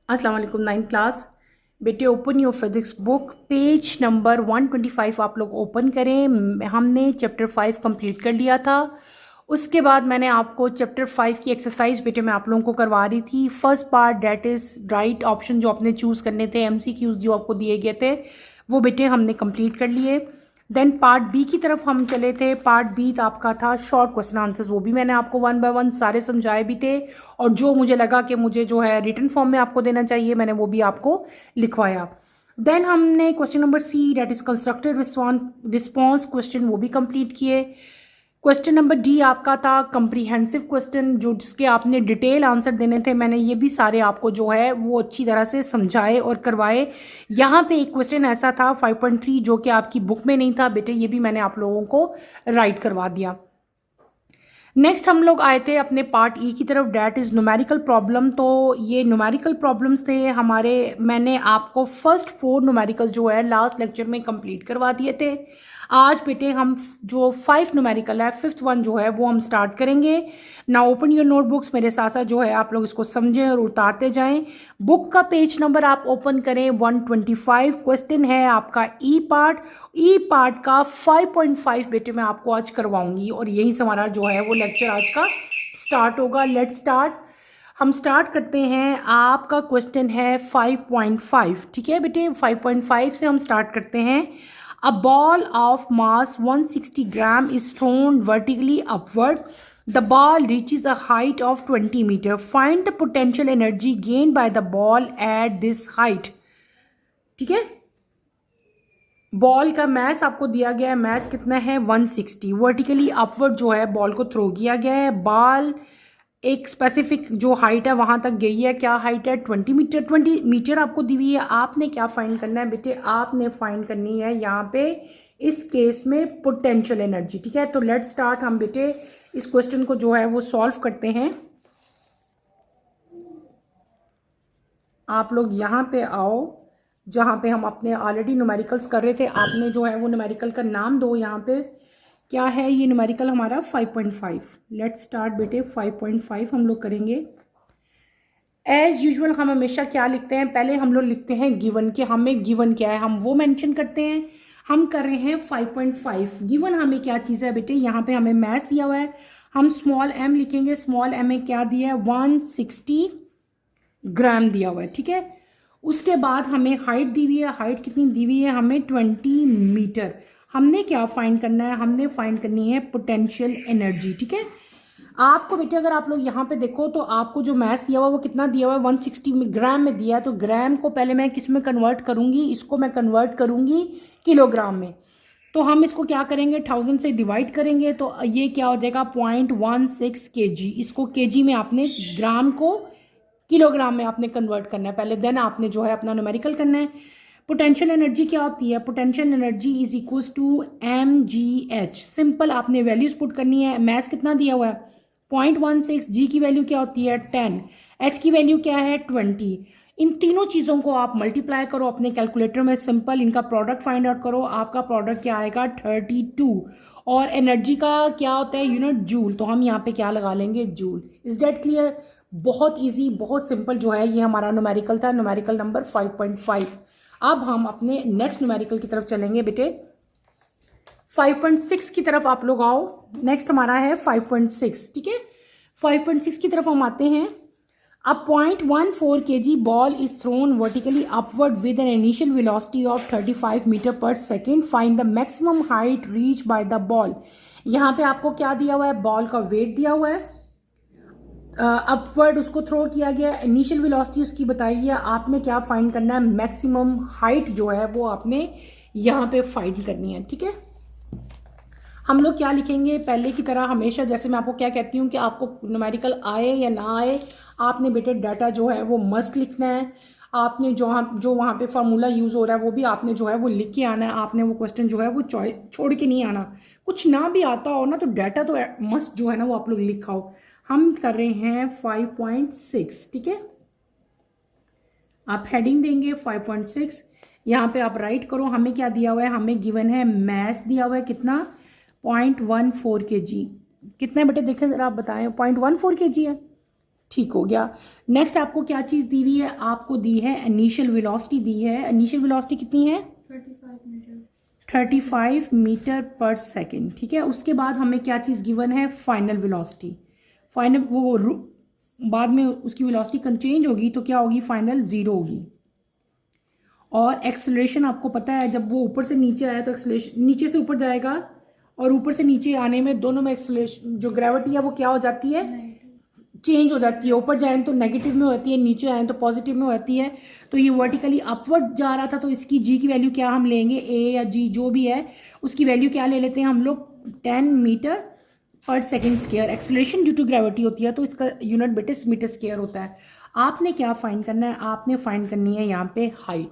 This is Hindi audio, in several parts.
अस्सलाम वालेकुम। 9th क्लास बेटे, open your physics book, page number 125 आप लोग ओपन करें। हमने चैप्टर 5 कंप्लीट कर लिया था। उसके बाद मैंने आपको चैप्टर 5 की एक्सरसाइज बेटे मैं आप लोगों को करवा रही थी। First part that is right option जो आपने चूज़ करने थे, एमसीक्यूज जो आपको दिए गए थे वो बेटे हमने कंप्लीट कर लिए। देन पार्ट बी की तरफ हम चले थे। पार्ट बी आपका था शॉर्ट क्वेश्चन आंसर्स, वो भी मैंने आपको 1 बाय 1 सारे समझाए भी थे, और जो मुझे लगा कि मुझे जो है रिटन फॉर्म में आपको देना चाहिए मैंने वो भी आपको लिखवाया। देन हमने question number C that is constructed response question वो भी कंप्लीट किए। क्वेश्चन नंबर डी आपका था कम्प्रीहेंसिव क्वेश्चन, जो जिसके आपने डिटेल आंसर देने थे, मैंने ये भी सारे आपको जो है वो अच्छी तरह से समझाए और करवाए। यहाँ पे एक क्वेश्चन ऐसा था 5.3 जो कि आपकी बुक में नहीं था बेटे, ये भी मैंने आप लोगों को राइट करवा दिया। नेक्स्ट हम लोग आए थे अपने पार्ट ई की तरफ, डैट इज़ न्यूमेरिकल प्रॉब्लम। तो ये न्यूमेरिकल प्रॉब्लम्स थे हमारे, मैंने आपको फर्स्ट 4 न्यूमेरिकल जो है लास्ट लेक्चर में कंप्लीट करवा दिए थे। आज बेटे हम जो 5 न्यूमेरिकल है, 5th वन जो है वो हम स्टार्ट करेंगे। ना ओपन योर नोटबुक्स, मेरे साथ साथ जो है आप लोग इसको समझें और उतारते जाएं। बुक का पेज नंबर आप ओपन करें 125। क्वेश्चन है आपका ई पार्ट। ई पार्ट का 5.5 बेटे मैं आपको आज करवाऊंगी, और यहीं से हमारा जो है वो लेक्चर आज का स्टार्ट होगा। Let's start. हम स्टार्ट करते हैं। आपका क्वेश्चन है 5.5, ठीक है बेटे, 5.5 से हम स्टार्ट करते हैं। A ball of mass 160 gram is thrown vertically upward. The ball reaches a height of 20 meter. Find the potential energy gained by the ball at this height. ठीक है, बॉल का मैस आपको दिया गया है। मैस कितना है 160। वर्टिकली अपवर्ड जो है बॉल को थ्रो किया गया है। बॉल एक स्पेसिफिक जो हाइट है वहां तक गई है। क्या हाइट है 20 मीटर। 20 मीटर आपको दी हुई है। आपने क्या फाइंड करना है बेटे, आपने फाइंड करनी है यहाँ पे इस केस में पोटेंशियल एनर्जी। ठीक है, तो लेट्स स्टार्ट। हम बेटे इस क्वेश्चन को जो है वो सॉल्व करते हैं। आप लोग यहाँ पे आओ जहाँ पे हम अपने ऑलरेडी न्यूमेरिकल्स कर रहे थे। आपने जो है वो न्यूमेरिकल का नाम दो। यहाँ पे क्या है, ये न्यूमेरिकल हमारा 5.5। लेट्स स्टार्ट बेटे। 5.5 हम लोग करेंगे। एज यूजुअल हम हमेशा क्या लिखते हैं, पहले हम लोग लिखते हैं गिवन के, हमें गिवन क्या है हम वो मेंशन करते हैं। हम कर रहे हैं 5.5। गिवन हमें क्या चीज़ है बेटे, यहाँ पे हमें मैथ दिया हुआ है। हम स्मॉल एम लिखेंगे। स्मॉल एम में क्या दिया है 160 ग्राम दिया हुआ है। ठीक है, उसके बाद हमें हाइट दी हुई है। हाइट कितनी दी हुई है हमें 20 मीटर। हमने क्या फाइंड करना है, हमने फाइंड करनी है पोटेंशियल एनर्जी। ठीक है, आपको बेटे अगर आप लोग यहाँ पे देखो तो आपको जो मैथ्स दिया हुआ वो कितना दिया हुआ है 160 ग्राम में दिया है। तो ग्राम को पहले मैं किस में कन्वर्ट करूँगी, इसको मैं कन्वर्ट करूँगी किलोग्राम में। तो हम इसको क्या करेंगे 1000 से डिवाइड करेंगे, तो ये क्या हो जाएगा 0.16 kg। इसको kg में आपने, ग्राम को किलोग्राम में आपने कन्वर्ट करना है पहले, देन आपने जो है अपना न्यूमेरिकल करना है। पोटेंशियल एनर्जी क्या होती है, potential energy is equals to mgh। Simple आपने वैल्यूज पुट करनी है। मैथ्स कितना दिया हुआ है 0.16, जी की वैल्यू क्या होती है 10, एच की वैल्यू क्या है 20। इन तीनों चीज़ों को आप मल्टीप्लाई करो अपने कैलकुलेटर में। सिंपल इनका प्रोडक्ट फाइंड आउट करो। आपका प्रोडक्ट क्या आएगा 32। और एनर्जी का क्या होता है यूनिट जूल, तो हम यहाँ पे क्या लगा लेंगे जूल। Is that clear. बहुत इजी, बहुत सिंपल जो है ये हमारा न्यूमेरिकल था, न्यूमेरिकल नंबर 5.5। अब हम अपने नेक्स्ट न्यूमेरिकल की तरफ चलेंगे बेटे। 5.6 की तरफ आप लोग आओ। नेक्स्ट हमारा है 5.6। ठीक है, 5.6 की तरफ हम आते हैं। A 0.14 kg ball is thrown vertically upward with an initial velocity of 35 meter per second. Find the maximum height reached by the ball. यहाँ पे आपको क्या दिया हुआ है, बॉल का वेट दिया हुआ है, अपवर्ड उसको थ्रो किया गया, इनिशियल वेलोसिटी उसकी बताई है। आपने क्या फाइंड करना है, मैक्सिमम हाइट जो है वो आपने यहाँ पे फाइंड करनी है। ठीक है, हम लोग क्या लिखेंगे पहले की तरह हमेशा, जैसे मैं आपको क्या कहती हूँ कि आपको न्यूमेरिकल आए या ना आए, आपने बेटे डाटा जो है वो मस्ट लिखना है। आपने जो वहाँ पे फार्मूला यूज़ हो रहा है वो भी आपने जो है वो लिख के आना है। आपने वो क्वेश्चन जो है वो छोड़ के नहीं आना। कुछ ना भी आता हो ना तो डाटा तो मस्ट जो है ना वो आप लोग लिखाओ। हम कर रहे हैं 5.6। ठीक है, आप हेडिंग देंगे 5.6, यहाँ पे आप राइट करो। हमें क्या दिया हुआ है, हमें गिवन है मैथ दिया हुआ है कितना 0.14 kg। कितना बेटे देखें ज़रा, आप बताएं 0.14 kg है। ठीक हो गया। नेक्स्ट आपको क्या चीज़ दी हुई है, आपको दी है इनिशियल वेलोसिटी दी है। इनिशियल वेलोसिटी कितनी है? 35 मीटर पर सेकेंड, ठीक है। उसके बाद हमें क्या चीज़ गिवन है? Final velocity. फाइनल वो बाद में उसकी वेलोसिटी चेंज होगी तो क्या होगी? फाइनल 0 होगी। और एक्सेलरेशन आपको पता है, जब वो ऊपर से नीचे आया तो एक्सेलरेशन नीचे से ऊपर जाएगा, और ऊपर से नीचे आने में दोनों में एक्सेलरेशन जो ग्रेविटी है वो क्या हो जाती है? चेंज हो जाती है। ऊपर जाए तो नेगेटिव में होती है, नीचे आए तो पॉजिटिव में होती है। तो ये वर्टिकली अपवर्ड जा रहा था, तो इसकी जी की वैल्यू क्या हम लेंगे? ए या जी जो भी है उसकी वैल्यू क्या ले लेते हैं हम लोग? 10 मीटर पर second square. Acceleration due to gravity होती है तो इसका यूनिट बेटे मीटर स्क्वायर होता है। आपने क्या फाइंड करना है? आपने फाइंड करनी है यहाँ पे हाइट।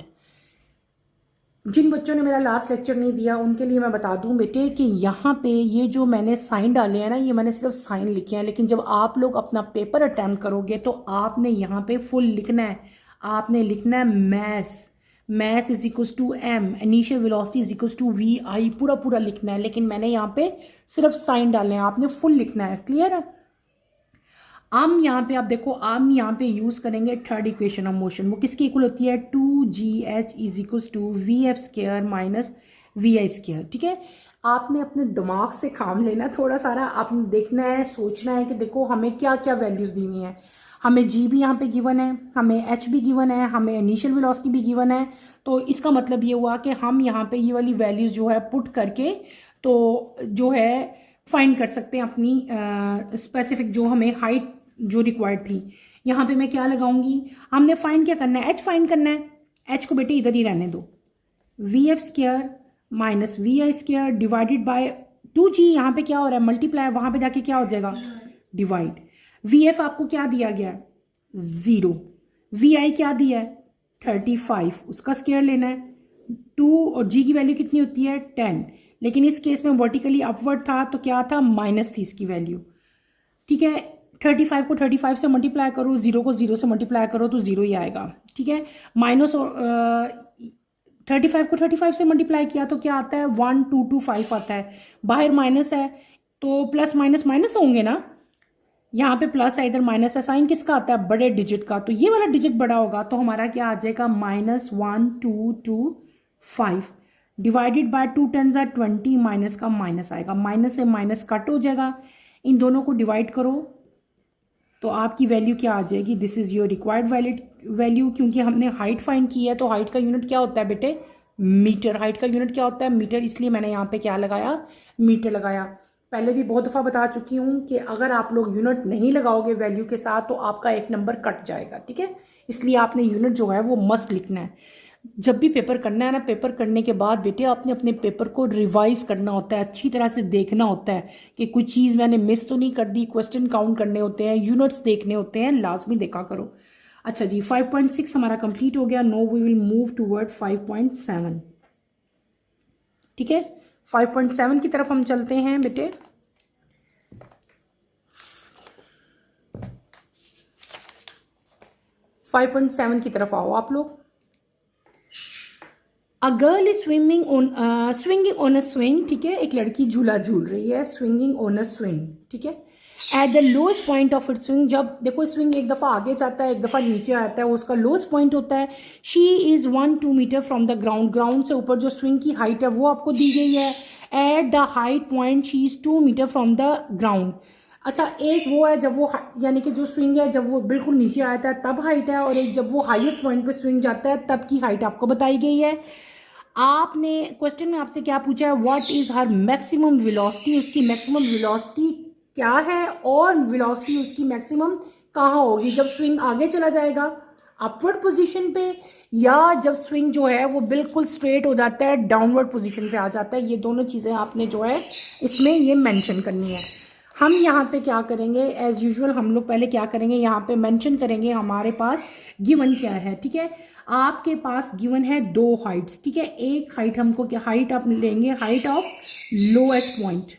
जिन बच्चों ने मेरा लास्ट लेक्चर नहीं दिया उनके लिए मैं बता दूं बेटे कि यहाँ पे ये जो मैंने साइन डाले हैं ना, ये मैंने सिर्फ साइन लिखे हैं, लेकिन जब आप लोग अपना पेपर अटैम्प्ट करोगे तो आपने यहाँ पे फुल लिखना है। आपने लिखना है mass is equals to M, initial velocity is equals to V I, पूरा पूरा लिखना है। लेकिन मैंने यहाँ पे सिर्फ साइन डाले हैं, आपने फुल लिखना है। क्लियर है? हम यहाँ पे आप देखो, हम यहाँ पे यूज करेंगे थर्ड इक्वेशन ऑफ मोशन। वो किसकी इक्वल होती है? 2gh is equals to v f square minus v i square. ठीक है, आपने अपने दिमाग से काम लेना थोड़ा सारा, आपने देखना है, सोचना है कि देखो हमें क्या क्या वैल्यूज दी हुई हैं। हमें जी भी यहाँ पे गिवन है, हमें एच भी गिवन है, हमें इनिशियल वेलोसिटी भी गिवन है। तो इसका मतलब ये हुआ कि हम यहाँ पे ये वाली वैल्यूज जो है पुट करके तो जो है फाइंड कर सकते हैं अपनी स्पेसिफिक जो हमें हाइट जो रिक्वायर्ड थी। यहाँ पे मैं क्या लगाऊंगी? हमने फाइंड क्या करना है? एच फाइंड करना है। एच को बेटे इधर ही रहने दो, v f square minus v i square divided by 2g। यहाँ पे क्या हो रहा है? मल्टीप्लाई, वहां पे जाके क्या हो जाएगा? डिवाइड। वी एफ आपको क्या दिया गया? 0। वी आई क्या दिया है? 35, उसका स्क्वायर लेना है। 2 और g की वैल्यू कितनी होती है? 10। लेकिन इस केस में वर्टिकली अपवर्ड था तो क्या था? माइनस थी इसकी वैल्यू। ठीक है, 35 को 35 से मल्टीप्लाई करो, 0 को 0 से मल्टीप्लाई करो तो 0 ही आएगा। ठीक है, माइनस 35 को 35 से मल्टीप्लाई किया तो क्या आता है? 1225 आता है। बाहर माइनस है तो प्लस माइनस माइनस होंगे ना, यहाँ पे प्लस है, इधर माइनस है। साइन किसका आता है? बड़े डिजिट का। तो ये वाला डिजिट बड़ा होगा तो हमारा क्या आ जाएगा? -1225 डिवाइडेड बाय 2 10 20, माइनस का माइनस आएगा, माइनस से माइनस कट हो जाएगा। इन दोनों को डिवाइड करो तो आपकी वैल्यू क्या आ जाएगी? This is your required value. क्योंकि हमने हाइट फाइंड की है तो हाइट का यूनिट क्या होता है बेटे? मीटर। हाइट का यूनिट क्या होता है? मीटर। इसलिए मैंने यहाँ पे क्या लगाया? मीटर लगाया। पहले भी बहुत दफ़ा बता चुकी हूँ कि अगर आप लोग यूनिट नहीं लगाओगे वैल्यू के साथ तो आपका एक नंबर कट जाएगा। ठीक है, इसलिए आपने यूनिट जो है वो मस्ट लिखना है। जब भी पेपर करना है ना, पेपर करने के बाद बेटे आपने अपने पेपर को रिवाइज करना होता है, अच्छी तरह से देखना होता है कि कुछ चीज़ मैंने मिस तो नहीं कर दी। क्वेश्चन काउंट करने होते हैं, यूनिट्स देखने होते हैं, लाजमी देखा करो। अच्छा जी, 5.6 हमारा कंप्लीट हो गया। No we will move toward 5.7। ठीक है, 5.7 की तरफ हम चलते हैं बेटे। फाइव पॉइंट 7 की तरफ आओ आप लोग। A girl is swinging on a swing. ठीक है, एक लड़की झूला झूल रही है, स्विंगिंग ऑन अ स्विंग। ठीक है, at the lowest point of it swing. जब देखो स्विंग एक दफ़ा आगे जाता है, एक दफ़ा नीचे आता है, वो उसका लोएस्ट पॉइंट होता है। She is 1-2 meter from the ground. Ground से ऊपर जो स्विंग की हाइट है वो आपको दी गई है। At the height point she is 2 meter from the ground. अच्छा, एक वो है जब वो यानी कि जो स्विंग है जब वो बिल्कुल नीचे आता है तब हाइट है, और एक जब वो हाईएस्ट पॉइंट पे स्विंग जाता है तब की हाइट आपको बताई गई है। आपने क्वेश्चन में आपसे क्या पूछा है? What is her maximum velocity. उसकी मैक्सिमम वेलोसिटी क्या है और वेलोसिटी उसकी मैक्सिमम कहाँ होगी? जब स्विंग आगे चला जाएगा अपवर्ड पोजीशन पे, या जब स्विंग जो है वो बिल्कुल स्ट्रेट हो जाता है डाउनवर्ड पोजीशन पे आ जाता है। ये दोनों चीज़ें आपने जो है इसमें ये मेंशन करनी है। हम यहाँ पे क्या करेंगे? एज यूजुअल हम लोग पहले क्या करेंगे? यहाँ पे मेंशन करेंगे हमारे पास गिवन क्या है। ठीक है, आपके पास गिवन है 2 हाइट्स। ठीक है, एक हाइट हमको क्या हाइट आप लेंगे? Height of lowest point.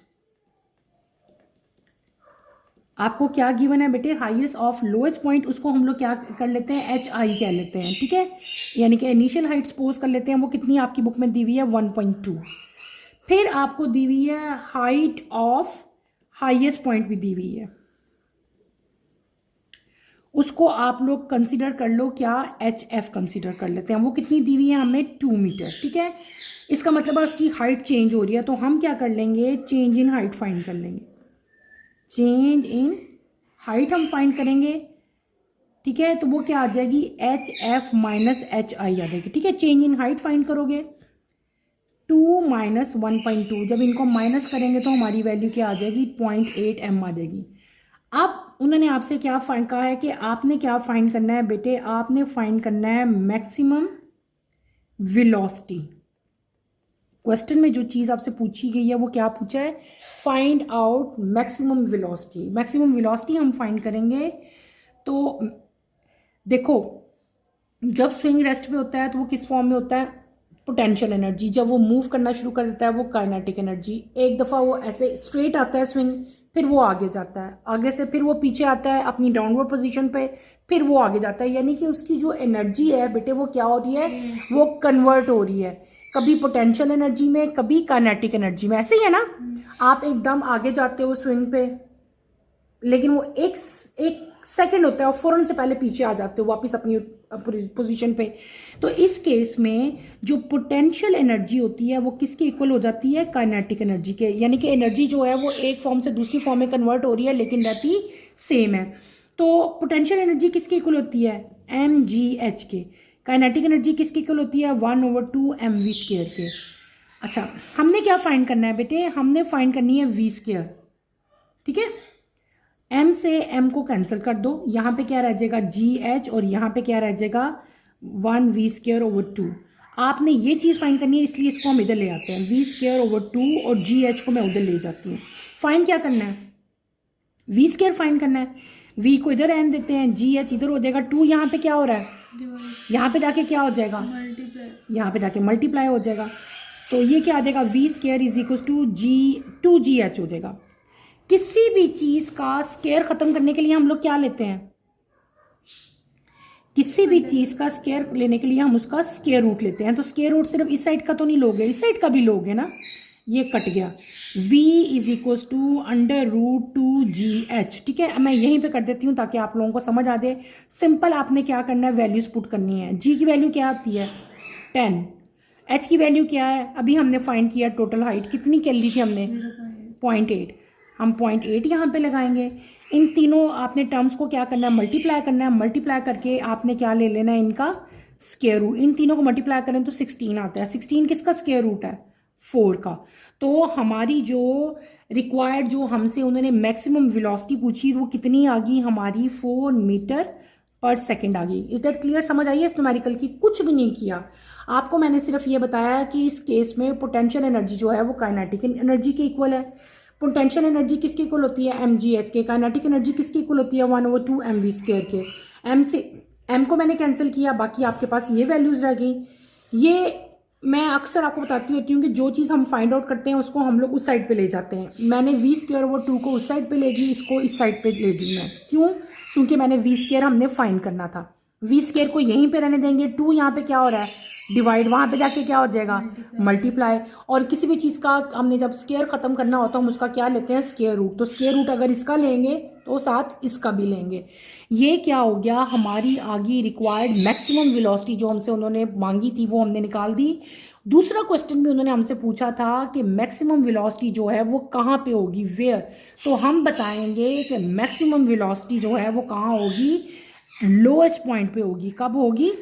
आपको क्या गिवन है बेटे? Highest of lowest point. उसको हम लोग क्या कर लेते हैं? HI कह लेते हैं। ठीक है, यानी कि इनिशियल हाइट सपोज कर लेते हैं। वो कितनी आपकी बुक में दी हुई है? 1.2। फिर आपको दी हुई है हाइट ऑफ हाईएस्ट पॉइंट भी दी हुई है। उसको आप लोग कंसिडर कर लो, क्या HF कंसिडर कर लेते हैं। वो कितनी दी हुई है हमें 2 मीटर, ठीक है। इसका मतलब है उसकी हाइट चेंज हो रही है, तो हम क्या कर लेंगे, चेंज इन हाइट फाइंड कर लेंगे। चेंज इन हाइट हम फाइंड करेंगे, ठीक है। तो वो क्या आ जाएगी, HF माइनस HI आ जाएगी, ठीक है। चेंज इन हाइट फाइंड करोगे 2 माइनस 1.2, जब इनको माइनस करेंगे तो हमारी वैल्यू क्या आ जाएगी, 0.8 m आ जाएगी। अब उन्होंने आपसे क्या फाइंड कहा है कि आपने क्या फाइंड करना है बेटे, आपने फाइंड करना है मैक्सिमम वेलोसिटी। क्वेश्चन में जो चीज़ आपसे पूछी गई है वो क्या पूछा है, find out maximum velocity. Maximum velocity हम फाइंड करेंगे। तो देखो, जब स्विंग रेस्ट पे होता है तो वो किस फॉर्म में होता है, पोटेंशियल एनर्जी। जब वो मूव करना शुरू कर देता है वो काइनेटिक एनर्जी। एक दफ़ा वो ऐसे स्ट्रेट आता है स्विंग, फिर वो आगे जाता है, आगे से फिर वो पीछे आता है अपनी डाउनवर्ड पोजीशन पे, फिर वो आगे जाता है। यानी कि उसकी जो एनर्जी है बेटे वो क्या हो रही है, वो कन्वर्ट हो रही है, कभी पोटेंशियल एनर्जी में, कभी काइनेटिक एनर्जी में। ऐसे ही है ना, आप एकदम आगे जाते हो स्विंग पे, लेकिन वो एक सेकंड होता है और फौरन से पहले पीछे आ जाते हो वापस अपनी पोजीशन पे। तो इस केस में जो पोटेंशियल एनर्जी होती है वो किसके इक्वल हो जाती है, काइनेटिक एनर्जी के। यानी कि एनर्जी जो है वो एक फॉर्म से दूसरी फॉर्म में कन्वर्ट हो रही है लेकिन रहती सेम है। तो पोटेंशियल एनर्जी किसके इक्वल होती है, mgh के। काइनेटिक एनर्जी किसके इक्वल होती है, 1/2 mv² के। अच्छा, हमने क्या फाइंड करना है बेटे, हमने फाइंड करनी है v², ठीक है। m से m को कैंसिल कर दो, यहाँ पे क्या रह जाएगा gh, और यहाँ पे क्या रह जाएगा 1v²/2। आपने ये चीज़ फाइंड करनी है, इसलिए इसको हम इधर ले आते हैं, v²/2 और gh को मैं उधर ले जाती हूँ। फाइंड क्या करना है, v² फाइंड करना है। v को इधर रहने देते हैं, gh इधर हो जाएगा, 2 यहाँ पे क्या हो रहा है, यहाँ पे जाके क्या हो जाएगा, यहाँ पे जाके मल्टीप्लाई हो जाएगा। तो ये क्या आ जाएगा, v² is equal to 2gh हो जाएगा। किसी भी चीज का स्केयर खत्म करने के लिए हम लोग क्या लेते हैं, किसी भी चीज का स्केयर लेने के लिए हम उसका स्केयर रूट लेते हैं। तो स्केयर रूट सिर्फ इस साइड का तो नहीं लोगे, इस साइड का भी लोगे ना। ये कट गया, v is equal to √2gh, ठीक है। मैं यहीं पे कर देती हूँ ताकि आप लोगों को समझ आ जाए। सिंपल, आपने क्या करना है, वैल्यूज पुट करनी है। g की वैल्यू क्या आती है 10, h की वैल्यू क्या है, अभी हमने फाइंड किया टोटल हाइट कितनी कर ली थी हमने, 0.8। हम 0.8 यहाँ पे लगाएंगे। इन तीनों आपने टर्म्स को क्या करना है, मल्टीप्लाई करना है। मल्टीप्लाई करके आपने क्या ले लेना है, इनका स्क्वायर रूट। इन तीनों को मल्टीप्लाई करें तो 16 आता है। 16 किसका स्क्वायर रूट है, 4 का। तो हमारी जो रिक्वायर्ड, जो हमसे उन्होंने मैक्सिमम वेलोसिटी पूछी, वो कितनी आ गई हमारी, 4 मीटर पर सेकेंड आ गई। इज दैट क्लियर, समझ आई है इस न्यूमेरिकल की। कुछ भी नहीं किया आपको, मैंने सिर्फ ये बताया कि इस केस में पोटेंशियल एनर्जी जो है वो काइनेटिक एनर्जी के इक्वल है। पोटेंशियल एनर्जी किसके इक्वल होती है, mgh के। काइनेटिक एनर्जी किसके इक्वल होती है, 1/2 mv² के। m से m को मैंने कैंसिल किया, बाकी आपके पास ये वैल्यूज रह गई। ये मैं अक्सर आपको बताती होती हूँ कि जो चीज़ हम फाइंड आउट करते हैं उसको हम लोग उस साइड पे ले जाते हैं। मैंने v²/2 को उस साइड पे ले गई, इसको इस साइड पे ले दी मैं। क्यों, क्योंकि मैंने v² हमने फाइंड करना था। v² को यहीं पे रहने देंगे, 2 यहाँ पे क्या हो रहा है, डिवाइड, वहाँ पे जाके क्या हो जाएगा, मल्टीप्लाई। और किसी भी चीज़ का हमने जब स्क्वायर ख़त्म करना होता है हम उसका क्या लेते हैं, स्क्वायर रूट। तो स्क्वायर रूट अगर इसका लेंगे तो साथ इसका भी लेंगे। ये क्या हो गया, हमारी आगे रिक्वायर्ड मैक्सिमम वेलोसिटी जो हमसे उन्होंने मांगी थी वो हमने निकाल दी। दूसरा क्वेश्चन भी उन्होंने हमसे पूछा था कि मैक्सिमम वेलोसिटी जो है वो कहाँ पे होगी, वेयर। तो हम बताएंगे कि मैक्सिमम वेलोसिटी जो है वो कहाँ होगी, लोएस्ट पॉइंट पे होगी। कब होगी,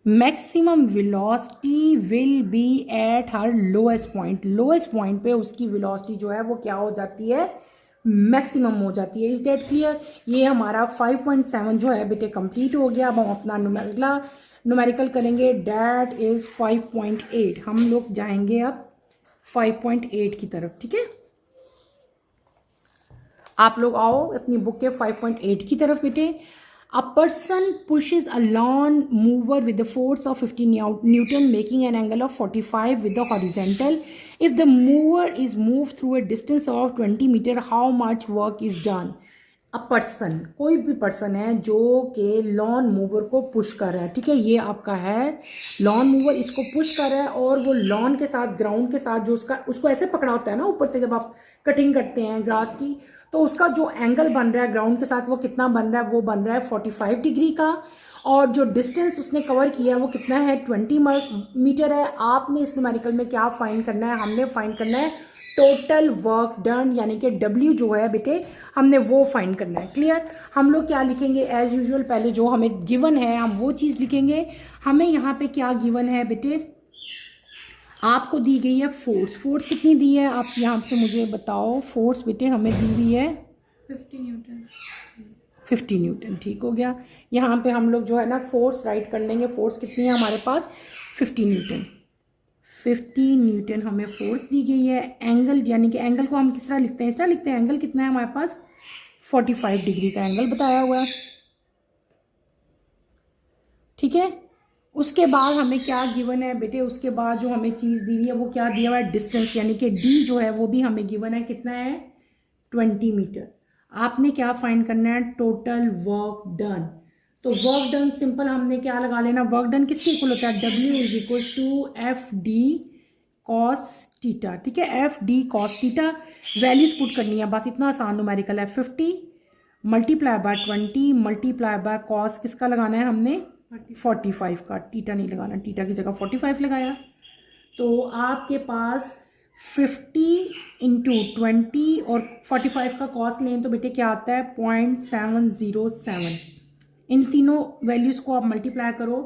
maximum velocity will be at her lowest point. Lowest point पे उसकी वेलोसिटी जो है वो क्या हो जाती है, मैक्सिमम हो जाती है। Is that clear. ये हमारा 5.7 जो है बेटे कंप्लीट हो गया। अब हम अपना न्यूमेरिकल करेंगे, डैट इज 5.8। हम लोग जाएंगे अब 5.8 की तरफ, ठीक है। आप लोग आओ अपनी बुक के 5.8 की तरफ बेटे। A person pushes a lawn mover with the force of 50 Newton, making an angle of 45 with the horizontal. If the mover is moved through a distance of 20 meter, how much work is done? A person, कोई भी पर्सन है जो कि लॉन मूवर को पुश कर रहा है, ठीक है। ये आपका है लॉन मूवर, इसको पुश कर रहा है और वो लॉन के साथ, ग्राउंड के साथ जो उसको ऐसे पकड़ा होता है ना ऊपर से, जब आप कटिंग करते हैं ग्रास की, तो उसका जो एंगल बन रहा है ग्राउंड के साथ वो कितना बन रहा है, वो बन रहा है 45 डिग्री का। और जो डिस्टेंस उसने कवर किया है वो कितना है, 20 मीटर है। आपने इस न्यूमेरिकल में क्या फाइंड करना है, हमने फाइंड करना है टोटल वर्क डन, यानी कि W जो है बेटे हमने वो फाइंड करना है। क्लियर। हम लोग क्या लिखेंगे एज यूजुअल, पहले जो हमें गिवन है हम वो चीज़ लिखेंगे। हमें यहाँ पे क्या गिवन है बेटे, आपको दी गई है फोर्स। फोर्स कितनी दी है आप यहाँ से मुझे बताओ। फोर्स बेटे हमें दी हुई है 50 न्यूटन। 50 न्यूटन, ठीक हो गया। यहाँ पे हम लोग जो है ना फोर्स राइट कर लेंगे। फोर्स कितनी है हमारे पास, 50 न्यूटन। 50 न्यूटन हमें फोर्स दी गई है। एंगल यानी कि एंगल को हम किस तरह लिखते हैं, इस तरह लिखते हैं। एंगल कितना है हमारे पास, 45 डिग्री का एंगल बताया हुआ है, ठीक है। उसके बाद हमें क्या गिवन है बेटे, उसके बाद जो हमें चीज़ दी हुई है वो क्या दिया हुआ है, डिस्टेंस, यानी कि D जो है वो भी हमें गिवन है, कितना है 20 मीटर। आपने क्या फाइंड करना है, टोटल वर्क डन। तो वर्क डन सिंपल हमने क्या लगा लेना, वर्क डन किसके इक्वल होता है, W is equal to FD cos theta, ठीक है। FD cos theta values put करनी है, बस इतना आसान न्यूमेरिकल है। 50 multiply by 20 multiply by cos किसका लगाना है हमने, 45 का। टीटा नहीं लगाना, टीटा की जगह 45 लगाया। तो आपके पास 50 इंटू 20 और 45 का कॉस्ट लें तो बेटे क्या आता है 0.707। इन तीनों वैल्यूज़ को आप मल्टीप्लाई करो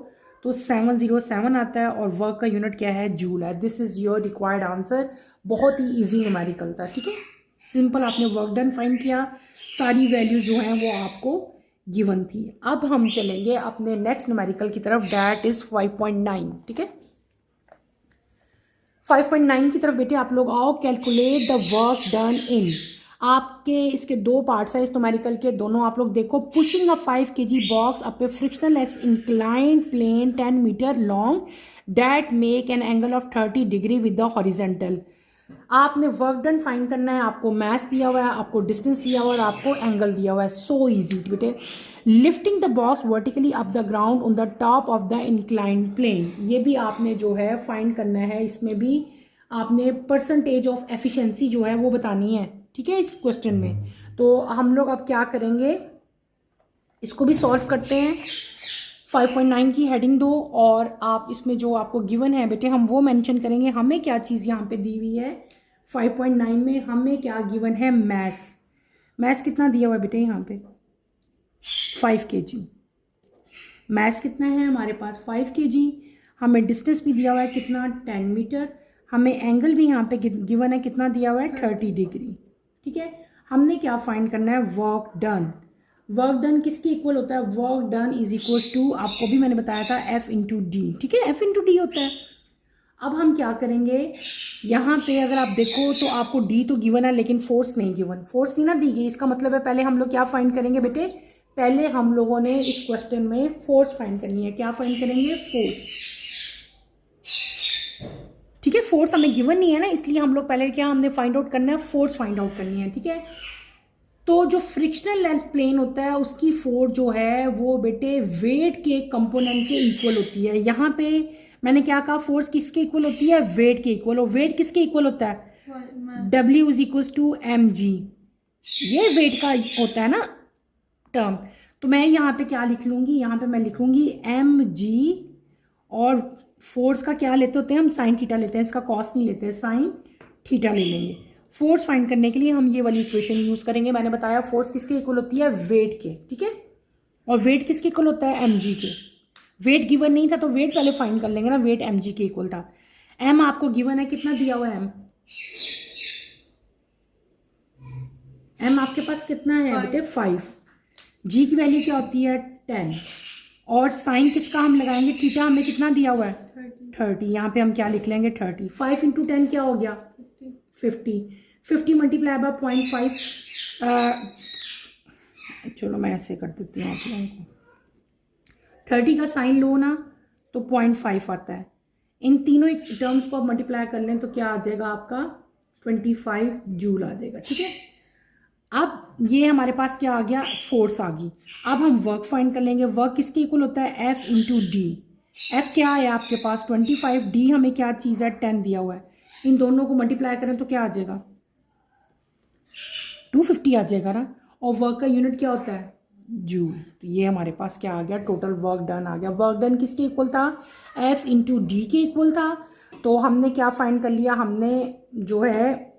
तो 707 आता है और वर्क का यूनिट क्या है, जूल है। This is your required answer. बहुत ही ईजी न्यूमेरिकल था, ठीक है। सिंपल आपने वर्क डन फाइंड किया, सारी वैल्यू जो हैं वो आपको गिवन थी। अब हम चलेंगे अपने नेक्स्ट न्यूमेरिकल की तरफ, दैट इज़ 5.9, ठीक है। 5.9 की तरफ बेटे आप लोग आओ। Calculate the work done in, आपके इसके दो पार्ट्स हैं इस न्यूमेरिकल के, दोनों आप लोग देखो। Pushing a 5 kg box up a frictionless inclined plane 10 metre long that make an angle of 30 degree with the horizontal. आपने वर्क डन फाइंड करना है, आपको मैथ दिया हुआ है, आपको डिस्टेंस दिया हुआ है और आपको एंगल दिया हुआ है। सो इजी बेटे। Lifting the box vertically up the ground on the top of the inclined plane, ये भी आपने जो है फाइंड करना है। इसमें भी आपने परसेंटेज ऑफ एफिशिएंसी जो है वो बतानी है, ठीक है, इस क्वेश्चन में। तो हम लोग अब क्या करेंगे, इसको भी सॉल्व करते हैं। 5.9 की हेडिंग दो और आप इसमें जो आपको गिवन है बेटे हम वो मेंशन करेंगे। हमें क्या चीज़ यहाँ पे दी हुई है 5.9 में, हमें क्या गिवन है, मैथ्स। मैथ्स कितना दिया हुआ है बेटे यहाँ पे 5 kg। मैथ्स कितना है हमारे पास 5 kg। हमें डिस्टेंस भी दिया हुआ है कितना 10 मीटर। हमें एंगल भी यहाँ पे गिवन है कितना दिया हुआ है 30 डिग्री, ठीक है। हमने क्या फाइंड करना है, वर्क डन। वर्क डन किसके इक्वल होता है, work done is equal to, आपको भी मैंने बताया था F इंटू डी, ठीक है, F इंटू डी होता है। अब हम क्या करेंगे, यहाँ पे अगर आप देखो तो आपको D तो गिवन है लेकिन फोर्स नहीं गिवन, फोर्स नहीं ना दी गई। इसका मतलब है पहले हम लोग क्या फाइंड करेंगे बेटे, पहले हम लोगों ने इस क्वेश्चन में फोर्स फाइंड करनी है। क्या फाइंड करेंगे, फोर्स, ठीक है। फोर्स हमें गिवन नहीं है ना, इसलिए हम लोग पहले क्या हमने फाइंड आउट करना है, फोर्स फाइंड आउट करनी है, ठीक है। तो जो फ्रिक्शनल लेंथ प्लेन होता है उसकी फोर्स जो है वो बेटे वेट के कंपोनेंट के इक्वल होती है। यहाँ पे मैंने क्या कहा, फोर्स किसके इक्वल होती है, वेट के इक्वल। और वेट किसके इक्वल होता है, W is equal to mg। ये वेट का होता है ना टर्म। तो मैं यहाँ पे क्या लिख लूँगी, यहाँ पे मैं लिखूँगी mg और फोर्स का क्या लेते होते हैं हम, साइन थीटा लेते हैं, इसका कॉस नहीं लेते हैं, साइन थीटा ले लेंगे। फोर्स फाइंड करने के लिए हम ये वाली इक्वेशन यूज़ करेंगे। मैंने बताया फोर्स किसके इक्वल होती है, वेट के, ठीक है। और वेट किसके इक्वल होता है, mg के। वेट गिवन नहीं था तो वेट पहले फाइंड कर लेंगे ना, वेट mg के इक्वल था। m आपको गिवन है, कितना दिया हुआ है m आपके पास कितना है बेटे 5। g की वैल्यू क्या होती है 10 और साइन किसका हम लगाएंगे, थीटा हमें कितना दिया हुआ है 30। यहाँ पे हम क्या लिख लेंगे 30। 5 इंटू 10 क्या हो गया 50। 50 मल्टीप्लाई बाय 0.5, चलो मैं ऐसे कर देती हूँ आप लोगों को। 30 का साइन लो ना तो 0.5 आता है। इन तीनों टर्म्स को आप मल्टीप्लाई कर लें तो क्या आ जाएगा आपका 25 जूल आ जाएगा, ठीक है। अब ये हमारे पास क्या आ गया, फोर्स आ गई। अब हम वर्क फाइंड कर लेंगे। वर्क किसके इक्वल होता है, F इंटू डी। एफ क्या है आपके पास 25, डी हमें क्या चीज़ है 10 दिया हुआ है। इन दोनों को मल्टीप्लाई करें तो क्या आ जाएगा 250 आ जाएगा ना। और वर्क का यूनिट क्या होता है? जूल। तो ये हमारे पास क्या आ गया? टोटल वर्क डन आ गया। वर्क डन किसके इक्वल था? F इंटू डी के इक्वल था। तो हमने क्या फाइंड कर लिया? हमने जो है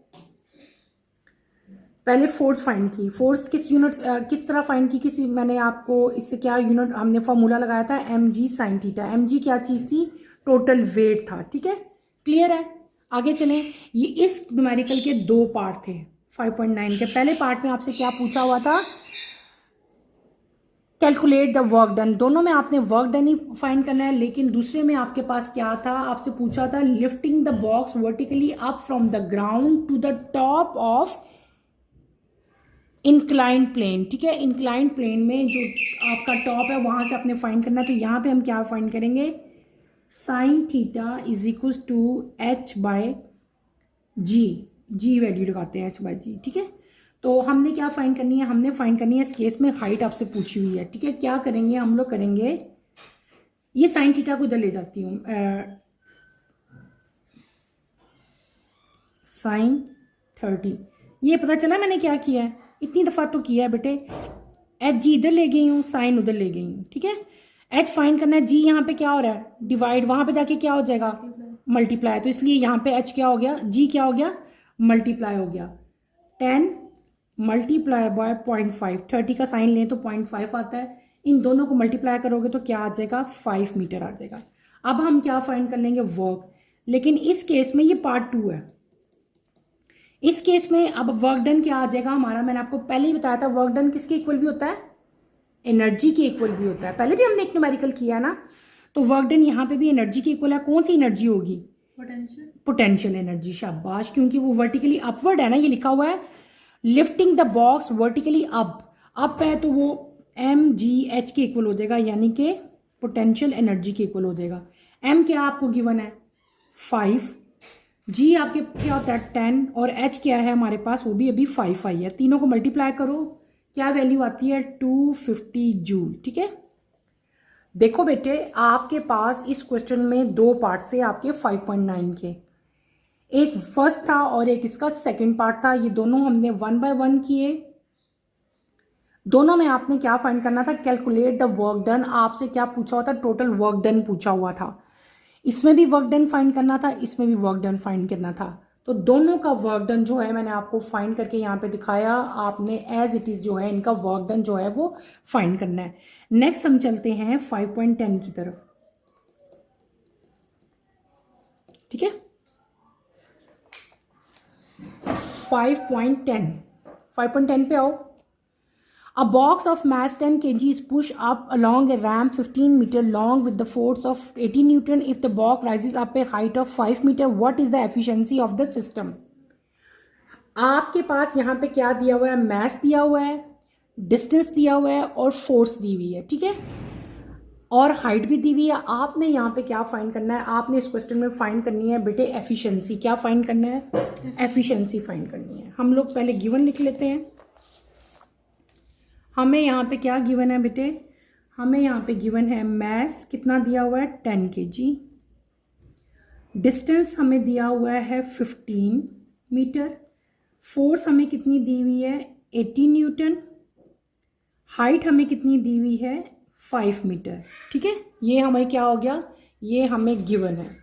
पहले फोर्स फाइंड की। फोर्स किस यूनिट किस तरह फाइंड की? किसी मैंने आपको इससे क्या यूनिट हमने फार्मूला लगाया था? mg sine theta. mg क्या चीज़ थी? टोटल वेट था। ठीक है, क्लियर है? आगे चलें। ये इस न्यूमेरिकल के दो पार्ट थे 5.9 के। पहले पार्ट में आपसे क्या पूछा हुआ था? Calculate the work done. दोनों में आपने वर्क डन ही फाइंड करना है, लेकिन दूसरे में आपके पास क्या था? आपसे पूछा था lifting the box vertically up from the ground to the top of inclined plane. ठीक है, इंक्लाइंड प्लेन में जो आपका टॉप है वहां से आपने फाइंड करना है। तो यहाँ पे हम क्या फाइंड करेंगे? Sine theta is equal to H by G value लगाते हैं, एच बाय जी। ठीक है, तो हमने क्या फाइंड करनी है? हमने फाइंड करनी है इस केस में हाइट आपसे पूछी हुई है। ठीक है, क्या करेंगे हम लोग? करेंगे ये साइन थीटा को इधर ले जाती हूँ, साइन 30। ये पता चला मैंने क्या किया है? इतनी दफ़ा तो किया है बेटे। एच जी इधर ले गई हूँ, साइन उधर ले गई हूँ। ठीक है, एच फाइंड करना है, जी यहाँ पे क्या हो रहा है? डिवाइड। वहाँ पे जाके क्या हो जाएगा? मल्टीप्लाई। तो इसलिए यहाँ पे एच क्या हो गया? जी क्या हो गया? मल्टीप्लाई हो गया। 10 मल्टीप्लाई बाय 0.5। 30 का साइन लें तो 0.5 आता है। इन दोनों को मल्टीप्लाई करोगे तो क्या आ जाएगा? 5 मीटर आ जाएगा। अब हम क्या फाइंड कर लेंगे? वर्क। लेकिन इस केस में ये पार्ट 2 है। इस केस में अब वर्क डन क्या आ जाएगा हमारा? मैंने आपको पहले ही बताया था वर्क डन किसके इक्वल भी होता है? एनर्जी के इक्वल भी होता है। पहले भी हमने एक न्यूमेरिकल किया ना। तो वर्क डन यहाँ पे भी एनर्जी के इक्वल है। कौन सी एनर्जी होगी? Potential energy. शाबाश, क्योंकि वो वर्टिकली अपवर्ड है ना, ये लिखा हुआ है lifting the box vertically up है, तो वो mgh के इक्वल हो जाएगा, यानी कि पोटेंशियल एनर्जी के इक्वल हो जाएगा। m क्या आपको गिवन है? 5। g आपके क्या होता है? 10। और h क्या है हमारे पास? वो भी अभी 5 आई है। तीनों को मल्टीप्लाई करो, क्या वैल्यू आती है? 250 जूल। ठीक है, देखो बेटे, आपके पास इस क्वेश्चन में दो पार्ट थे आपके 5.9 के। एक फर्स्ट था और एक इसका सेकंड पार्ट था। ये दोनों हमने 1 बाय 1 किए। दोनों में आपने क्या फाइंड करना था? Calculate the work done. आपसे क्या पूछा हुआ था? टोटल वर्क डन पूछा हुआ था। इसमें भी वर्क डन फाइंड करना था, इसमें भी वर्क डन फाइंड करना था। तो दोनों का वर्क डन जो है मैंने आपको फाइंड करके यहाँ पे दिखाया। आपने एज इट इज जो है इनका वर्क डन जो है वो फाइंड करना है। नेक्स्ट हम चलते हैं 5.10 की तरफ। ठीक है, 5.10 पे आओ। A box of mass 10 kg is pushed up along a ramp 15 meter long with the force of 80 Newton. If the box rises up a height of 5 meter, what is the efficiency of the system? आपके पास यहाँ पे क्या दिया हुआ है? mass दिया हुआ है, distance दिया हुआ है और force दी हुई है। ठीक है, और हाइट भी दी हुई है। आपने यहाँ पे क्या फाइंड करना है? आपने इस क्वेश्चन में फाइंड करनी है बेटे एफिशिएंसी। क्या फाइंड करना है? एफिशिएंसी फाइंड करनी है। हम लोग पहले गिवन लिख लेते हैं। हमें यहाँ पे क्या गिवन है बेटे? हमें यहाँ पे गिवन है मैस कितना दिया हुआ है? 10 kg। डिस्टेंस हमें दिया हुआ है 15 मीटर। फोर्स हमें कितनी दी हुई है? 80 न्यूटन। हाइट हमें कितनी दी हुई है? 5 मीटर। ठीक है, ये हमें क्या हो गया? ये हमें गिवन है।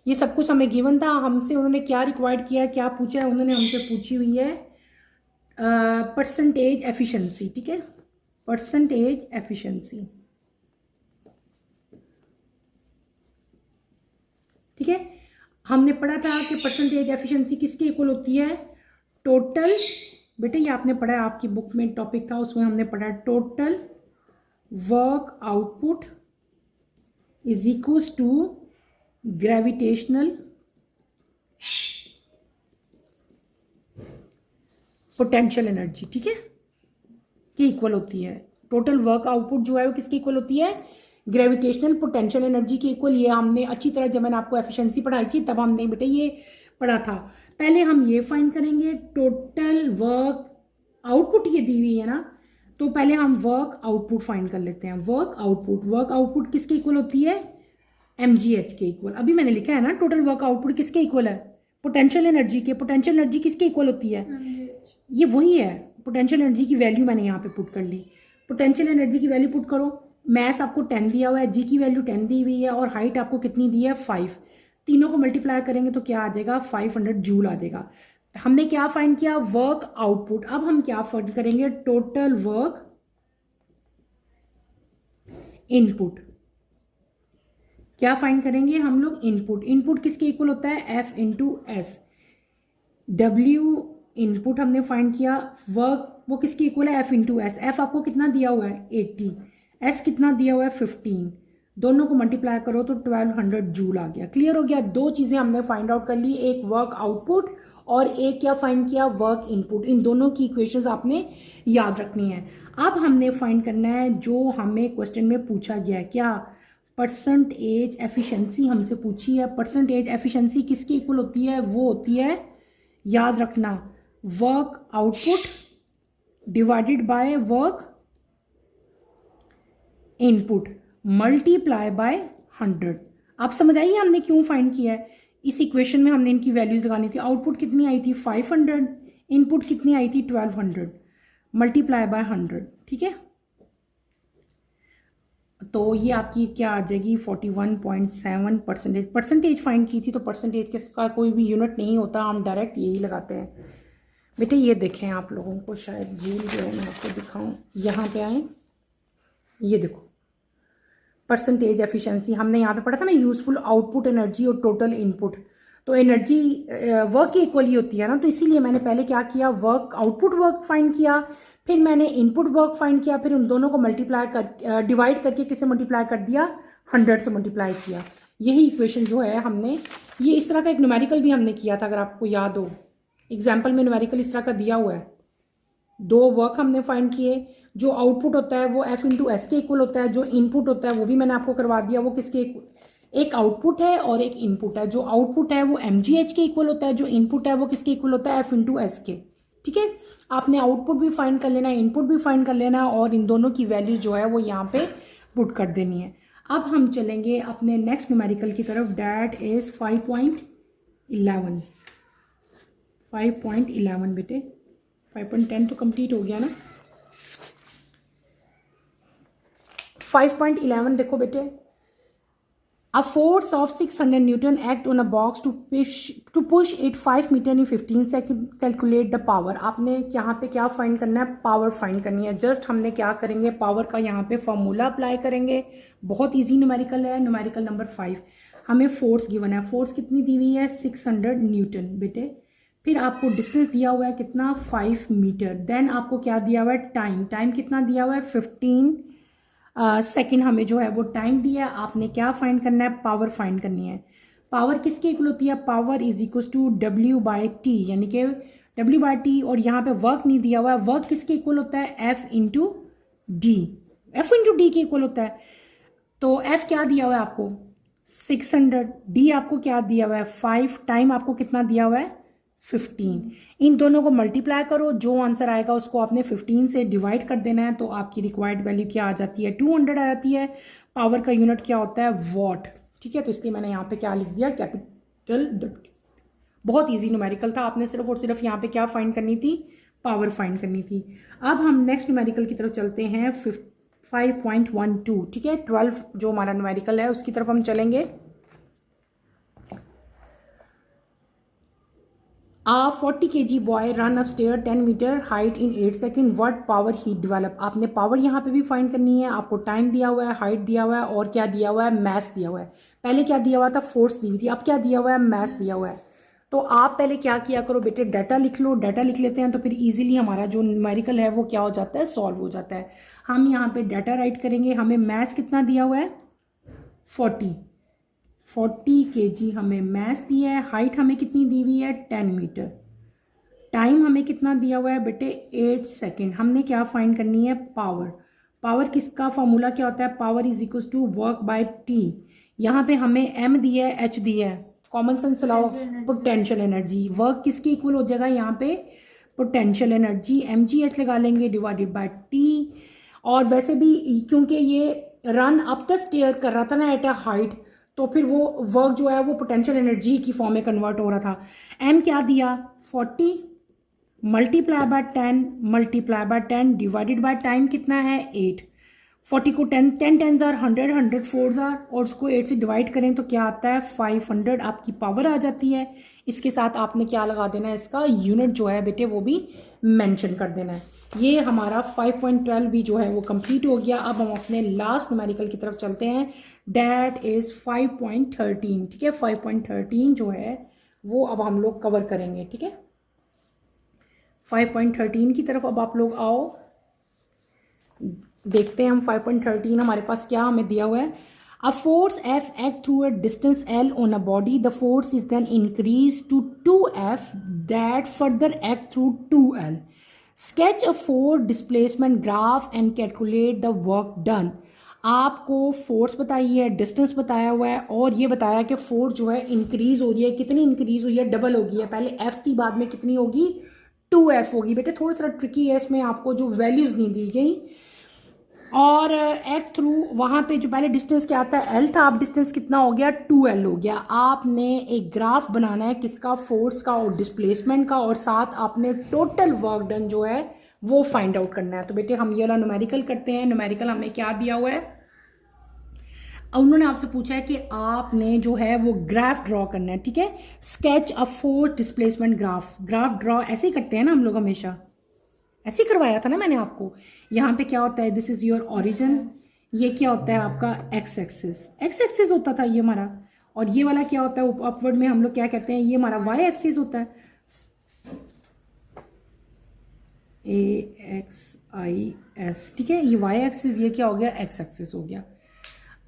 ये सब कुछ हमें गिवन था। हमसे उन्होंने क्या रिक्वायर्ड किया, क्या पूछा है? उन्होंने हमसे पूछी हुई है परसेंटेज एफिशिएंसी। ठीक है, परसेंटेज एफिशिएंसी। ठीक है, हमने पढ़ा था कि परसेंटेज एफिशिएंसी किसके इक्वल होती है? टोटल, बेटे ये आपने पढ़ा है, आपकी बुक में टॉपिक था, उसमें हमने पढ़ा total work output is equals to gravitational potential energy. ठीक है, के इक्वल होती है। टोटल वर्क आउटपुट जो है वो किसके इक्वल होती है? ग्रेविटेशनल पोटेंशियल एनर्जी के इक्वल। ये हमने अच्छी तरह, जब मैंने आपको एफिशिएंसी पढ़ाई थी तब हमने बेटे ये पढ़ा था। पहले हम ये फाइंड करेंगे टोटल वर्क आउटपुट, ये दी हुई है ना, तो पहले हम वर्क आउटपुट फाइंड कर लेते हैं। वर्क आउटपुट किसके इक्वल होती है? mgh के इक्वल। अभी मैंने लिखा है ना टोटल वर्क आउटपुट किसके इक्वल है? पोटेंशियल एनर्जी किसके इक्वल होती है? ये वही है, पोटेंशियल एनर्जी की वैल्यू मैंने यहाँ पे पुट कर ली। पोटेंशियल एनर्जी की वैल्यू पुट करो, मैस आपको 10 दिया हुआ है, जी की वैल्यू 10 दी हुई है और हाइट आपको कितनी दी है 5। तीनों को मल्टीप्लाई करेंगे तो क्या आ जाएगा 500 जूल आ जाएगा। हमने क्या फाइंड किया? Work output. अब हम क्या फाइंड करेंगे? Total work input. क्या फाइंड करेंगे हम लोग? इनपुट किसके इक्वल होता है? F into S. W input हमने फाइंड किया, वर्क वो किसके इक्वल है? F into S. एफ आपको कितना दिया हुआ है? 80। एस कितना दिया हुआ है? 15। दोनों को मल्टीप्लाई करो तो 1200 जूल आ गया। क्लियर हो गया? दो चीज़ें हमने फाइंड आउट कर ली, एक वर्क आउटपुट और एक क्या फाइंड किया? Work input. इन दोनों की इक्वेशंस आपने याद रखनी है। अब हमने फाइंड करना है जो हमें क्वेश्चन में पूछा गया है, क्या? परसेंटेज एफिशिएंसी हमसे पूछी है। परसेंटेज एफिशिएंसी किसकी इक्वल होती है? वो होती है, याद रखना, work output divided by work input multiply by 100। आप समझ आइए हमने क्यों फाइंड किया है? इस इक्वेशन में हमने इनकी वैल्यूज लगानी थी। आउटपुट कितनी आई थी? 500। इनपुट कितनी आई थी? 1200 मल्टीप्लाई बाय 100। ठीक है, तो ये आपकी क्या आ जाएगी? 41.7%। परसेंटेज फाइंड की थी तो परसेंटेज का कोई भी यूनिट नहीं होता, हम डायरेक्ट यही लगाते हैं। बेटे ये देखें, आप लोगों को शायद भूल गए, मैं आपको दिखाऊं। यहाँ पे आए, ये देखो परसेंटेज एफिशिएंसी हमने यहाँ पे पढ़ा था ना, यूजफुल आउटपुट एनर्जी और टोटल इनपुट। तो एनर्जी वर्क की इक्वल ही होती है ना, तो इसीलिए मैंने पहले क्या किया? वर्क आउटपुट वर्क फाइंड किया, फिर मैंने इनपुट वर्क फाइंड किया, फिर उन दोनों को मल्टीप्लाई कर डिवाइड करके किससे मल्टीप्लाई कर दिया? 100 से मल्टीप्लाई किया। यही इक्वेशन जो है हमने, ये इस तरह का एक न्यूमेरिकल भी हमने किया था, अगर आपको याद हो। एग्जाम्पल में न्यूमेरिकल इस तरह का दिया हुआ है। दो वर्क हमने फाइंड किए, जो आउटपुट होता है वो एफ इंटू एस के इक्वल होता है, जो इनपुट होता है वो भी मैंने आपको करवा दिया, वो किसके? एक आउटपुट है और एक इनपुट है। जो आउटपुट है वो एम जी एच के इक्वल होता है, जो इनपुट है वो किसके इक्वल होता है? एफ इंटू एस के। ठीक है, आपने आउटपुट भी फाइंड कर लेना है, इनपुट भी फाइंड कर लेना है और इन दोनों की वैल्यू जो है वो यहाँ पे पुट कर देनी है। अब हम चलेंगे अपने नेक्स्ट न्यूमेरिकल की तरफ, डैट इज 5.11। 5.11 बेटे, 5.10 तो कंप्लीट हो गया ना। 5.11 देखो बेटे, A force of 600 Newton act on a box to push it 5 meter in 15 second. Calculate the power. आपने यहाँ पे क्या फाइंड करना है? पावर फाइंड करनी है। जस्ट हमने क्या करेंगे? पावर का यहाँ पे फॉर्मूला अप्लाई करेंगे। बहुत इजी न्यूमेरिकल है। न्यूमेरिकल नंबर 5, हमें फोर्स गिवन है। फोर्स कितनी दी हुई है? 600 न्यूटन बेटे। फिर आपको डिस्टेंस दिया हुआ है कितना? 5 मीटर। देन आपको क्या दिया हुआ है? टाइम कितना दिया हुआ है? 15 सेकेंड हमें जो है वो टाइम दिया है। आपने क्या फाइंड करना है? पावर फाइंड करनी है। पावर किसके इक्वल होती है? Power is equal to W by T, यानी कि डब्ल्यू बाई टी। और यहाँ पे वर्क नहीं दिया हुआ है, वर्क किसके इक्वल होता है? F into D. F into D के इक्वल होता है। तो एफ क्या दिया हुआ है आपको? 600। डी आपको क्या दिया हुआ है? 5। टाइम आपको कितना दिया हुआ है? 15। इन दोनों को मल्टीप्लाई करो, जो आंसर आएगा उसको आपने 15 से डिवाइड कर देना है, तो आपकी रिक्वायर्ड वैल्यू क्या आ जाती है? 200 आ जाती है। पावर का यूनिट क्या होता है? वॉट। ठीक है, तो इसलिए मैंने यहाँ पे क्या लिख दिया? Capital W. बहुत इजी न्यूमेरिकल था, आपने सिर्फ और सिर्फ यहाँ पे क्या फाइंड करनी थी? पावर फाइंड करनी थी। अब हम नेक्स्ट न्यूमेरिकल की तरफ चलते हैं, 5.12। ठीक है, 12 जो हमारा न्यूमेरिकल है उसकी तरफ हम चलेंगे। A 40 kg boy run up stair 10 metre height in 8 second, what power he develop. आपने पावर यहाँ पे भी फाइंड करनी है। आपको टाइम दिया हुआ है, हाइट दिया हुआ है और क्या दिया हुआ है? मैथ दिया हुआ है। पहले क्या दिया हुआ था? फोर्स दी हुई थी। अब क्या दिया हुआ है? मैथ दिया हुआ है। तो आप पहले क्या किया करो बेटे? डाटा लिख लो। डाटा लिख लेते हैं तो फिर इजीली हमारा जो न्यूमेरिकल है वो क्या हो जाता है? सॉल्व हो जाता है। हम यहाँ पे डाटा राइट करेंगे। हमें मैथ कितना दिया हुआ है? 40 kg हमें मैथ दिया है। हाइट हमें कितनी दी हुई है? 10 मीटर। टाइम हमें कितना दिया हुआ है बेटे? 8 सेकेंड। हमने क्या फाइंड करनी है? पावर किसका फॉर्मूला क्या होता है? Power is equal to work by T. यहाँ पे हमें एम दिया है, एच दिया है, कॉमन सेंस चलाओ। Potential energy. वर्क किसके इक्वल हो जाएगा यहाँ पे? Potential energy. M G H लगा लेंगे डिवाइडेड बाय टी। और वैसे भी क्योंकि ये रन अप द स्टेयर कर रहा था ना एट अ हाइट, तो फिर वो वर्क जो है वो पोटेंशियल एनर्जी की फॉर्म में कन्वर्ट हो रहा था। एम क्या दिया 40 multiply by 10 multiply by 10 divided by time कितना है 8। 40 को 10 10 आर 100 100 4 आर और उसको 8 से डिवाइड करें तो क्या आता है 500 आपकी पावर आ जाती है। इसके साथ आपने क्या लगा देना है, इसका यूनिट जो है बेटे वो भी मेंशन कर देना है। ये हमारा 5.12 भी जो है वो कंप्लीट हो गया। अब हम अपने लास्ट न्यूमेरिकल की तरफ चलते हैं, डैट इज़ 5.13। ठीक है, 5.13 जो है वो अब हम लोग कवर करेंगे। ठीक है, 5.13 की तरफ अब आप लोग आओ, देखते हैं हम 5.13 हमारे पास क्या हमें दिया हुआ है। A force F act through a distance L on a body. The force is then increased to 2F that further act through 2L. Sketch a force displacement graph and calculate the work done. आपको फोर्स बताई है, डिस्टेंस बताया हुआ है और ये बताया कि फोर्स जो है इंक्रीज हो रही है। कितनी इंक्रीज हुई है, डबल हो गई है। पहले F थी, बाद में कितनी होगी 2F होगी। बेटे थोड़ा सा ट्रिकी है, इसमें आपको जो वैल्यूज़ नहीं दी गई। और एक्ट थ्रू वहाँ पे जो पहले डिस्टेंस क्या आता है L था, अब डिस्टेंस कितना हो गया 2L हो गया। आपने एक ग्राफ बनाना है किसका, फोर्स का और डिस्प्लेसमेंट का, और साथ आपने टोटल वर्क डन जो है वो फाइंड आउट करना है। तो बेटे हम ये वाला न्यूमेरिकल करते हैं। न्यूमेरिकल हमें क्या दिया हुआ है, उन्होंने आपसे पूछा है कि आपने जो है वो ग्राफ ड्रॉ करना है। ठीक है, sketch a force displacement graph. Graph draw ऐसे ही करते हैं ना हम लोग, हमेशा ऐसे ही करवाया था ना मैंने आपको। यहाँ पे क्या होता है, दिस इज योर ओरिजिन, ये क्या होता है आपका एक्स एक्सिस, एक्स एक्सिस होता था ये हमारा। और ये वाला क्या होता है अपवर्ड में हम लोग क्या कहते हैं, ये हमारा वाई एक्सिस होता है, AXIS। ठीक है, ये वाई एक्सिस, ये क्या हो गया एक्स एक्सिस हो गया।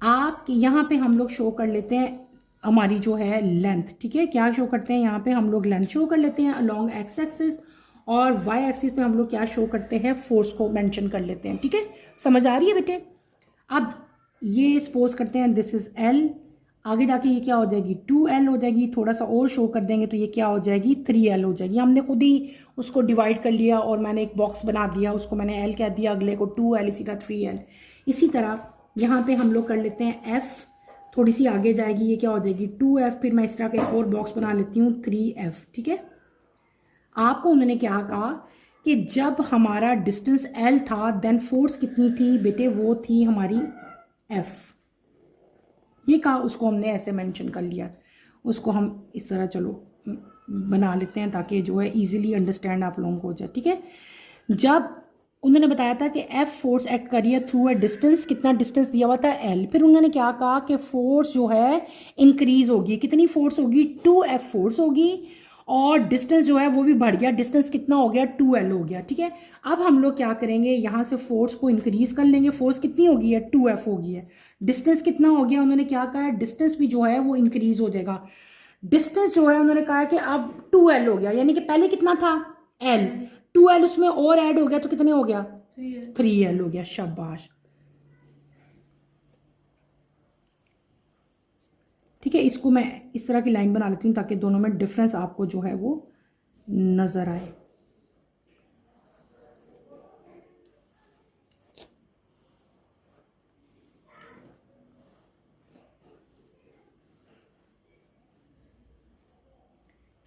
आप यहाँ पे हम लोग शो कर लेते हैं हमारी जो है लेंथ। ठीक है, क्या शो करते हैं यहाँ पे हम लोग लेंथ शो कर लेते हैं अलोंग एक्स एक्सिस, और वाई एक्सिस पे हम लोग क्या शो करते हैं, फोर्स को मेंशन कर लेते हैं। ठीक है, समझ आ रही है बेटे। अब ये सपोज करते हैं दिस इज L, आगे जाके ये क्या हो जाएगी 2L हो जाएगी। थोड़ा सा और शो कर देंगे तो ये क्या हो जाएगी 3L हो जाएगी। हमने खुद ही उसको डिवाइड कर लिया और मैंने एक बॉक्स बना दिया, उसको मैंने L कह दिया, अगले को 2L, इसी तरह 3L। इसी तरह यहाँ पे हम लोग कर लेते हैं F, थोड़ी सी आगे जाएगी, ये क्या हो जाएगी 2F, फिर मैं इस तरह का एक और बॉक्स बना लेती हूँ 3F। ठीक है, आपको उन्होंने क्या कहा कि जब हमारा डिस्टेंस L था देन फोर्स कितनी थी बेटे, वो थी हमारी F। ये कहा, उसको हमने ऐसे मेंशन कर लिया। उसको हम इस तरह चलो बना लेते हैं ताकि जो है इजीली अंडरस्टैंड आप लोगों को हो जाए। ठीक है, जब उन्होंने बताया था कि F फोर्स एक्ट करिए थ्रू अ डिस्टेंस, कितना डिस्टेंस दिया हुआ था L, फिर उन्होंने क्या कहा कि फोर्स जो है इंक्रीज होगी। कितनी फोर्स होगी 2F फोर्स होगी, और डिस्टेंस जो है वो भी बढ़ गया। डिस्टेंस कितना हो गया 2L हो गया। ठीक है, अब हम लोग क्या करेंगे, यहाँ से फोर्स को इंक्रीज कर लेंगे। फोर्स कितनी होगी है 2F होगी है। डिस्टेंस कितना हो गया, उन्होंने क्या कहा है डिस्टेंस भी जो है वो इंक्रीज हो जाएगा। डिस्टेंस जो है उन्होंने कहा है कि अब 2L हो गया, यानी कि पहले कितना था L, 2L उसमें और ऐड हो गया तो कितने हो गया 3L हो गया। शाबाश। ठीक है, इसको मैं इस तरह की लाइन बना लेती हूँ ताकि दोनों में डिफरेंस आपको जो है वो नज़र आए।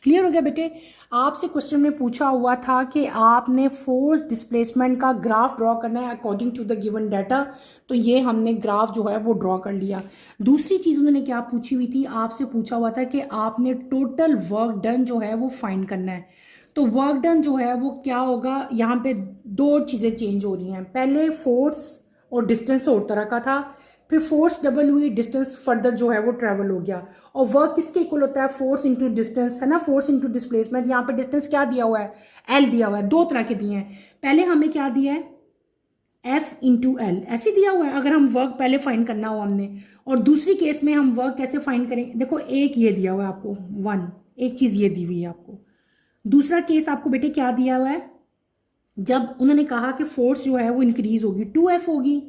क्लियर हो गया बेटे। आपसे क्वेश्चन में पूछा हुआ था कि आपने फोर्स डिस्प्लेसमेंट का ग्राफ ड्रॉ करना है according to the given data, तो ये हमने ग्राफ जो है वो ड्रॉ कर लिया। दूसरी चीज़ उन्होंने क्या पूछी हुई थी, आपसे पूछा हुआ था कि आपने टोटल वर्क डन जो है वो फाइंड करना है। तो वर्क डन जो है वो क्या होगा, यहाँ पे दो चीज़ें चेंज हो रही हैं। पहले फोर्स और डिस्टेंस और तरह का था, फिर फोर्स डबल हुई, डिस्टेंस फर्दर जो है वो ट्रेवल हो गया। और वर्क किसके इक्वल होता है, फोर्स इंटू डिस्टेंस, है ना, फोर्स इंटू डिस्प्लेसमेंट। यहाँ पे डिस्टेंस क्या दिया हुआ है L दिया हुआ है। दो तरह के दिए हैं, पहले हमें क्या दिया है F इंटू L ऐसे दिया हुआ है अगर हम वर्क पहले फाइंड करना हो हमने। और दूसरी केस में हम वर्क कैसे फाइंड करेंगे, देखो एक ये दिया हुआ है आपको 1, एक चीज़ ये दी हुई है आपको। दूसरा केस आपको बेटे क्या दिया हुआ है, जब उन्होंने कहा कि फोर्स जो है वो इंक्रीज होगी 2F होगी,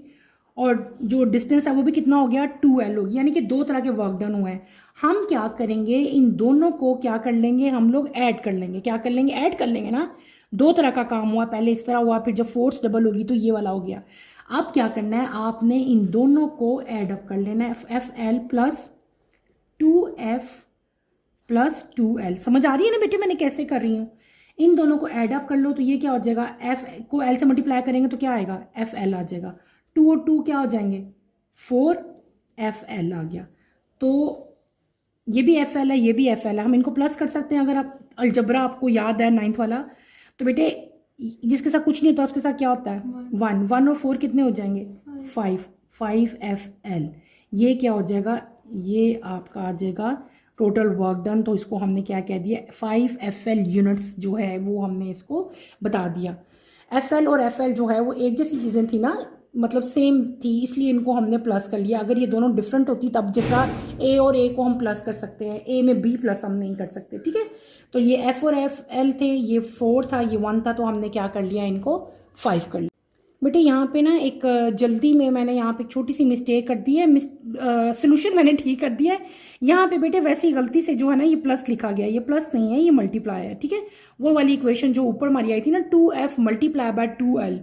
और जो डिस्टेंस है वो भी कितना हो गया 2L होगी, यानी कि दो तरह के वर्क डन हुए हैं। हम क्या करेंगे, इन दोनों को क्या कर लेंगे हम लोग ऐड कर लेंगे। क्या कर लेंगे, ऐड कर लेंगे ना। दो तरह का काम हुआ, पहले इस तरह हुआ, फिर जब फोर्स डबल होगी तो ये वाला हो गया। अब क्या करना है, आपने इन दोनों को ऐड अप कर लेना है, FL plus 2f plus 2l। समझ आ रही है ना बेटे मैं कैसे कर रही हूँ? इन दोनों को ऐड अप कर लो तो ये क्या हो जाएगा, f को l से मल्टीप्लाई करेंगे तो क्या आएगा, fl आ जाएगा। 2 और 2 क्या हो जाएंगे, 4fl आ गया। तो ये भी fl है, ये भी fl है, हम इनको प्लस कर सकते हैं। अगर आप अलजबरा आपको याद है 9th वाला, तो बेटे जिसके साथ कुछ नहीं होता उसके साथ क्या होता है, 1 और 4 कितने हो जाएंगे, 5fl। ये क्या हो जाएगा, ये आपका आ जाएगा टोटल वर्क डन। तो इसको हमने क्या कह दिया, 5fl यूनिट्स जो है वो हमने इसको बता दिया। fl और fl जो है वो एक जैसी चीज़ें थी ना, मतलब सेम थी, इसलिए इनको हमने प्लस कर लिया। अगर ये दोनों डिफरेंट होती तब जैसा a और a को हम प्लस कर सकते हैं, a में b प्लस हम नहीं कर सकते, ठीक है। तो ये f और fl थे, ये 4 था, ये 1 था, तो हमने क्या कर लिया, इनको 5 कर लिया। बेटे यहाँ पे ना एक जल्दी में मैंने यहाँ पे छोटी सी मिस्टेक कर दी है, सोल्यूशन मैंने ठीक कर दिया है। यहाँ पे बेटे वैसे ही गलती से जो है ना ये प्लस लिखा गया, ये प्लस नहीं है, ये मल्टीप्लाई है, ठीक है। वो वाली इक्वेशन जो ऊपर मारी आई थी ना 2f मल्टीप्लाई बाय 2l,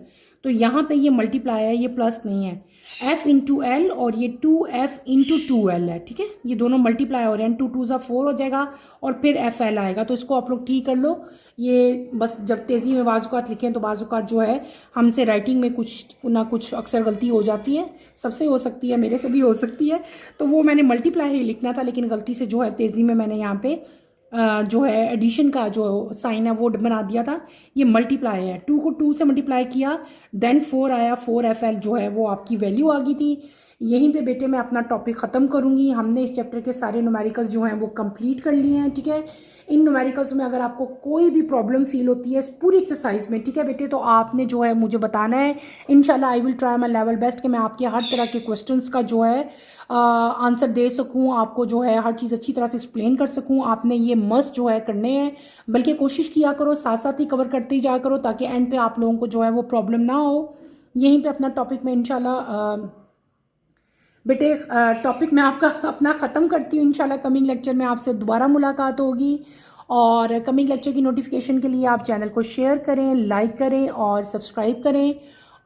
तो यहाँ पे ये मल्टीप्लाई है, ये प्लस नहीं है, f इंटू एल और ये 2f इंटू 2l है, ठीक है। ये दोनों मल्टीप्लाई हो रहे हैं, 2 2 4 हो जाएगा और फिर fl आएगा। तो इसको आप लोग ठीक कर लो। ये बस जब तेज़ी में बाजुकात लिखें तो बाजुकात जो है हमसे राइटिंग में कुछ ना कुछ अक्सर गलती हो जाती है, सबसे हो सकती है, मेरे से भी हो सकती है। तो वो मैंने मल्टीप्लाई ही लिखना था, लेकिन गलती से जो है तेज़ी में मैंने यहाँ पे जो है एडिशन का जो साइन है वो बना दिया था, ये मल्टीप्लाई है। 2 को 2 से मल्टीप्लाई किया, देन 4 आया, 4fl जो है वो आपकी वैल्यू आ गई थी। यहीं पे बेटे मैं अपना टॉपिक ख़त्म करूँगी। हमने इस चैप्टर के सारे न्यूमेरिकल्स जो हैं वो कंप्लीट कर लिए हैं, ठीक है। इन न्यूमेरिकल्स में अगर आपको कोई भी प्रॉब्लम फील होती है इस पूरी एक्सरसाइज में, ठीक है बेटे, तो आपने जो है मुझे बताना है। इंशाल्लाह I will try my level best कि मैं आपके हर तरह के क्वेश्चंस का जो है आंसर दे सकूं, आपको जो है हर चीज़ अच्छी तरह से एक्सप्लेन कर सकूं। आपने ये मस्ट जो है करने हैं, बल्कि कोशिश किया करो, साथ साथ ही कवर करते ही जाया करो, ताकि एंड पे आप लोगों को जो है वो प्रॉब्लम ना हो। यहीं पे अपना टॉपिक में इंशाल्लाह बेटे टॉपिक मैं आपका अपना ख़त्म करती हूँ। इंशाल्लाह कमिंग लेक्चर में आपसे दोबारा मुलाकात होगी। और कमिंग लेक्चर की नोटिफिकेशन के लिए आप चैनल को शेयर करें, लाइक करें और सब्सक्राइब करें।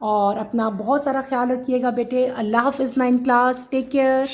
और अपना बहुत सारा ख्याल रखिएगा बेटे। अल्लाह हाफ़िज़ 9th क्लास, टेक केयर।